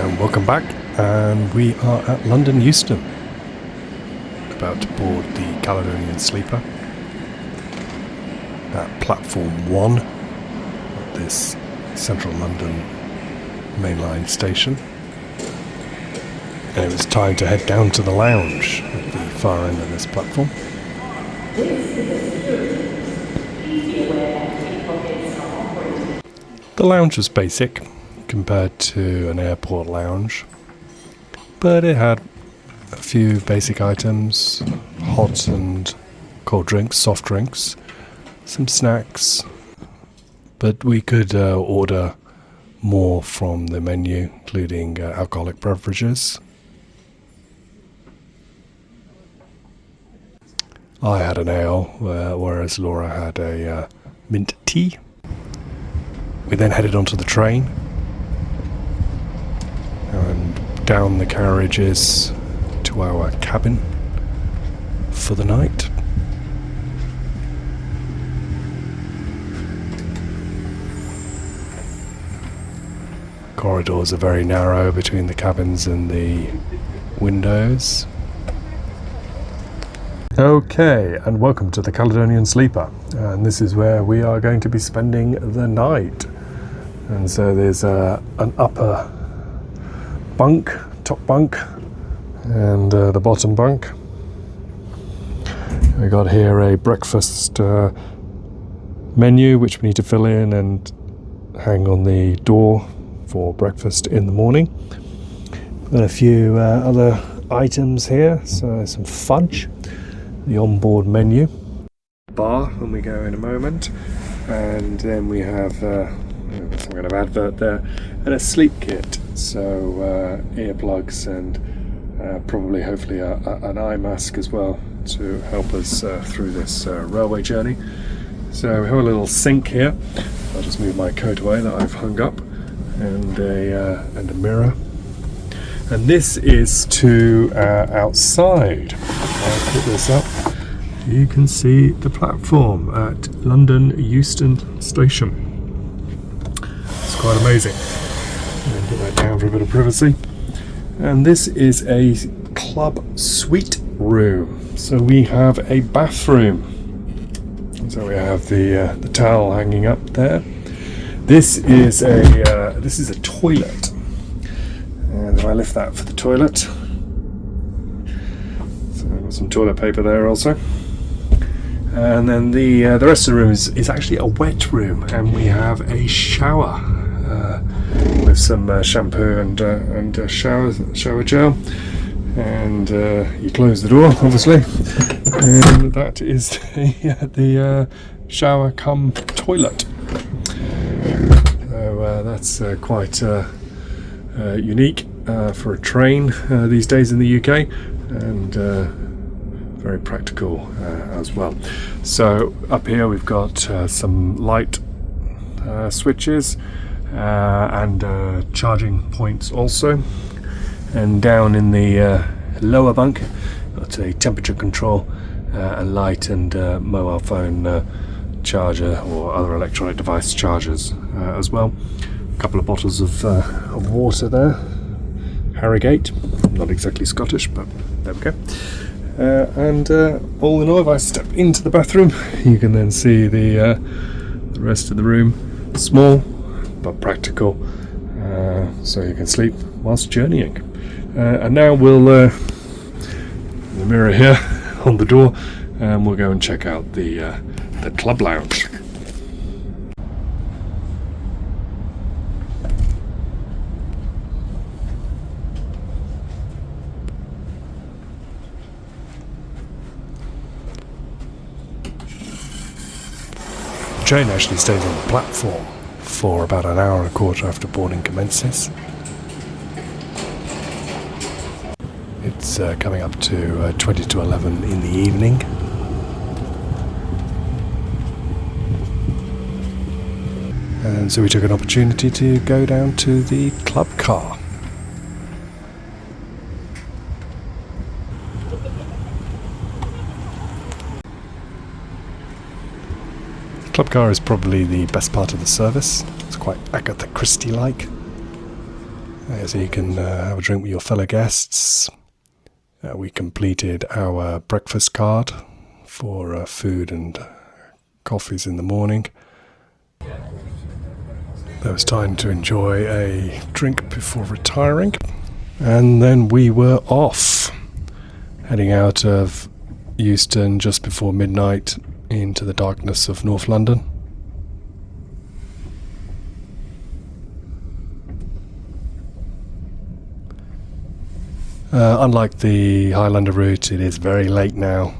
and welcome back, and we are at London Euston, about to board the Caledonian Sleeper at platform 1 at this central London mainline station, and it was time to head down to the lounge at the far end of this platform. The lounge was basic compared to an airport lounge, but it had a few basic items: hot and cold drinks, soft drinks, some snacks, but we could order more from the menu, including alcoholic beverages. I had an ale, whereas Laura had a mint tea. We then headed onto the train and down the carriages to our cabin for the night. Corridors are very narrow between the cabins and the windows. Okay, and welcome to the Caledonian Sleeper, and this is where we are going to be spending the night. And so there's an upper bunk, top bunk, and the bottom bunk. We got here a breakfast menu which we need to fill in and hang on the door for breakfast in the morning. Got a few other items here, so some fudge, the onboard menu, bar when we go in a moment, and then we have some kind of advert there, and a sleep kit, so earplugs and probably hopefully an eye mask as well to help us through this railway journey. So we have a little sink here. I'll just move my coat away that I've hung up, and a mirror. And this is to outside. I'll put this up. You can see the platform at London Euston Station. It's quite amazing. And put that down for a bit of privacy. And this is a club suite room. So we have a bathroom. So we have the towel hanging up there. This is a toilet. And if I lift that for the toilet, so I've got some toilet paper there also. And then the rest of the room is actually a wet room, and we have a shower with some shampoo and shower gel. And you close the door, obviously, and that is the shower cum toilet. So that's quite unique for a train these days in the UK, and very practical as well. So up here we've got some light switches and charging points also, and down in the lower bunk got a temperature control, a light and mobile phone charger or other electronic device chargers as well. A couple of bottles of water there, Harrogate, not exactly Scottish, but there we go. And all in all, if I step into the bathroom, you can then see the rest of the room. Small but practical, so you can sleep whilst journeying. And now we'll the mirror here on the door, and we'll go and check out the club lounge. The train actually stays on the platform for about an hour and a quarter after boarding commences. It's coming up to 20 to 11 in the evening. And so we took an opportunity to go down to the club car. Club car is probably the best part of the service. It's quite Agatha Christie-like. so you can have a drink with your fellow guests. We completed our breakfast card for food and coffees in the morning. There was time to enjoy a drink before retiring, and then we were off, heading out of Euston just before midnight into the darkness of North London. Unlike the Highlander route, it is very late now.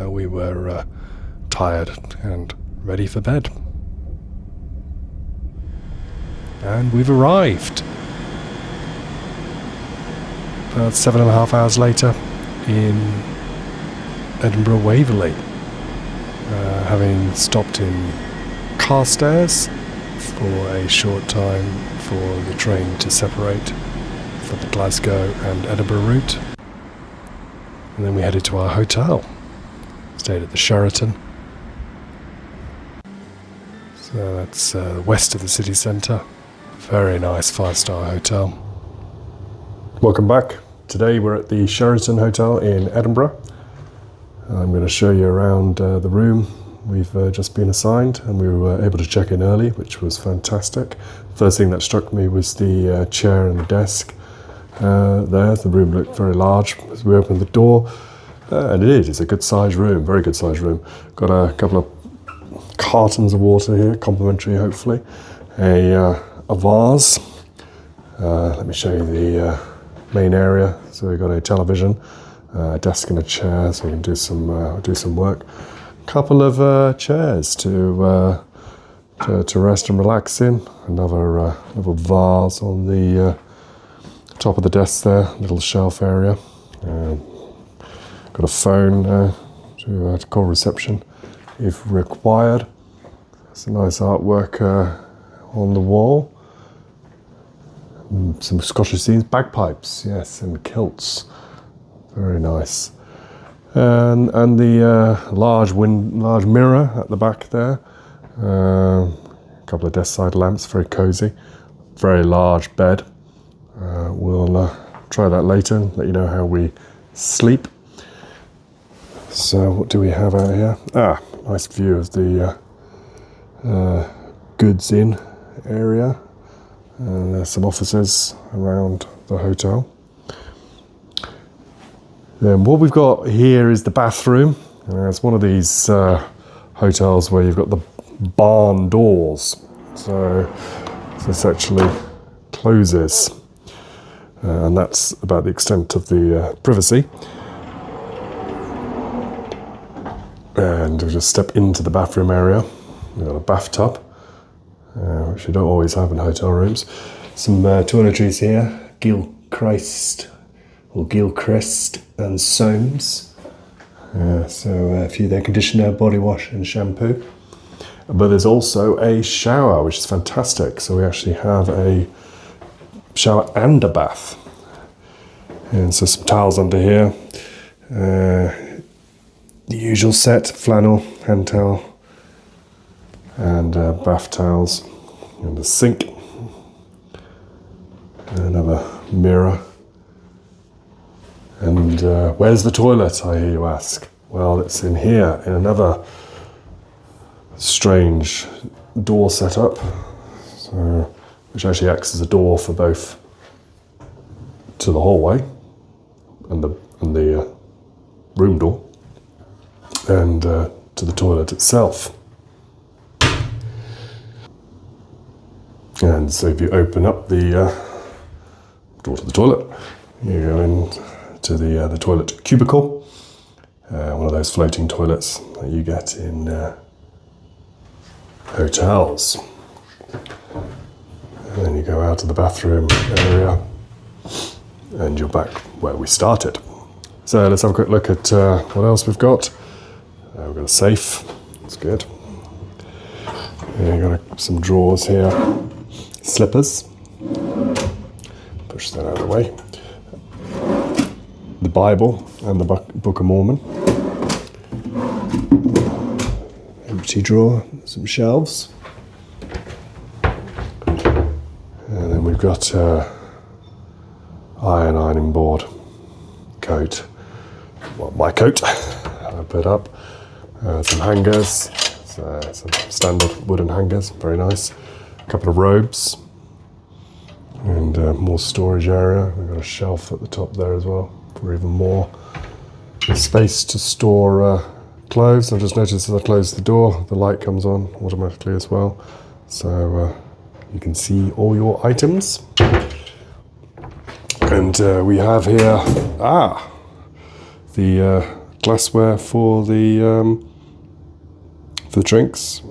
We were tired and ready for bed. And we've arrived. About 7.5 hours later in Edinburgh Waverley. Having stopped in Carstairs for a short time for the train to separate for the Glasgow and Edinburgh route. And then we headed to our hotel. Stayed at the Sheraton. So that's west of the city centre. Very nice 5-star hotel. Welcome back. Today we're at the Sheraton Hotel in Edinburgh. I'm going to show you around the room we've just been assigned, and we were able to check in early, which was fantastic. First thing that struck me was the chair and the desk there. The room looked very large as we opened the door, and it's a good sized room, very good sized room. Got a couple of cartons of water here, complimentary hopefully, a vase. Let me show you the main area. So we've got a television, a desk and a chair, so we can do some work. Couple of chairs to rest and relax in. Another little vase on the top of the desk there, little shelf area. Got a phone to call reception if required. Some nice artwork on the wall. Some Scottish themes, bagpipes, yes, and kilts. Very nice. And the large mirror at the back there. A couple of desk side lamps, very cosy. Very large bed. We'll try that later and let you know how we sleep. So what do we have out here? Nice view of the goods in area. And there's some offices around the hotel. Then what we've got here is the bathroom. It's one of these hotels where you've got the barn doors. So this actually closes. And that's about the extent of the privacy. And we'll just step into the bathroom area. We've got a bathtub, which you don't always have in hotel rooms. Some toiletries here, Gilchrist and Soames. So a few there, conditioner, body wash and shampoo. But there's also a shower, which is fantastic. So we actually have a shower and a bath. And so some towels under here. The usual set, flannel, hand towel, and bath towels, and a sink, and another mirror. And where's the toilet, I hear you ask? Well, it's in here, in another strange door setup, which actually acts as a door for both to the hallway and the room door, and to the toilet itself. And so if you open up the door to the toilet, you go into the toilet cubicle, one of those floating toilets that you get in hotels. And then you go out to the bathroom area, and you're back where we started. So let's have a quick look at what else we've got. We've got a safe, that's good. And you've got some drawers here. Slippers. Push that out of the way. The Bible and the Book of Mormon. Empty drawer, some shelves. And then we've got ironing board, coat, well, my coat I put up, some hangers, some standard wooden hangers, very nice, a couple of robes, and more storage area. We've got a shelf at the top there as well for even more space to store clothes. I've just noticed as I close the door, the light comes on automatically as well, so you can see all your items. And we have here the glassware for the drinks.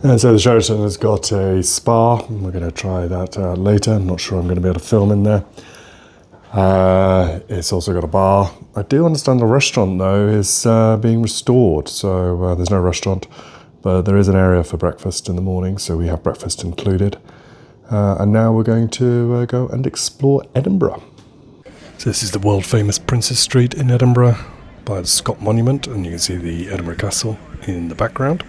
And so the Sheraton has got a spa. We're going to try that later. I'm not sure I'm going to be able to film in there. It's also got a bar. I do understand the restaurant though is being restored, so there's no restaurant, but there is an area for breakfast in the morning, so we have breakfast included. And now we're going to go and explore Edinburgh. So this is the world famous Princes Street in Edinburgh by the Scott Monument, and you can see the Edinburgh Castle in the background.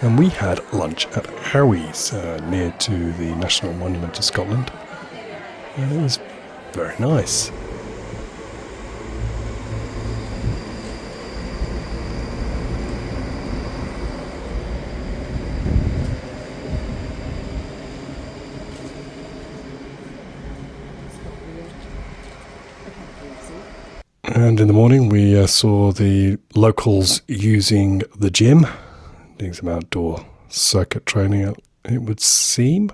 And we had lunch at Howie's near to the National Monument of Scotland, and it was very nice. And in the morning we saw the locals using the gym, doing some outdoor circuit training, it would seem.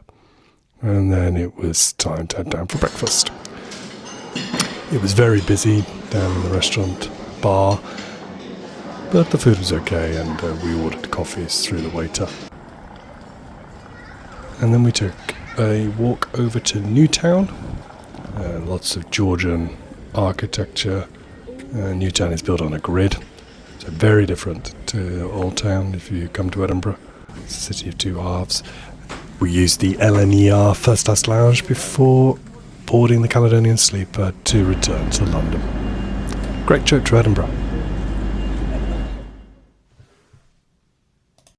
And then it was time to head down for breakfast. It was very busy down in the restaurant bar, but the food was okay, and we ordered coffees through the waiter. And then we took a walk over to Newtown. Lots of Georgian architecture. Newtown is built on a grid, so very different to Old Town if you come to Edinburgh. It's a city of two halves. We used the LNER first class lounge before boarding the Caledonian Sleeper to return to London. Great trip to Edinburgh.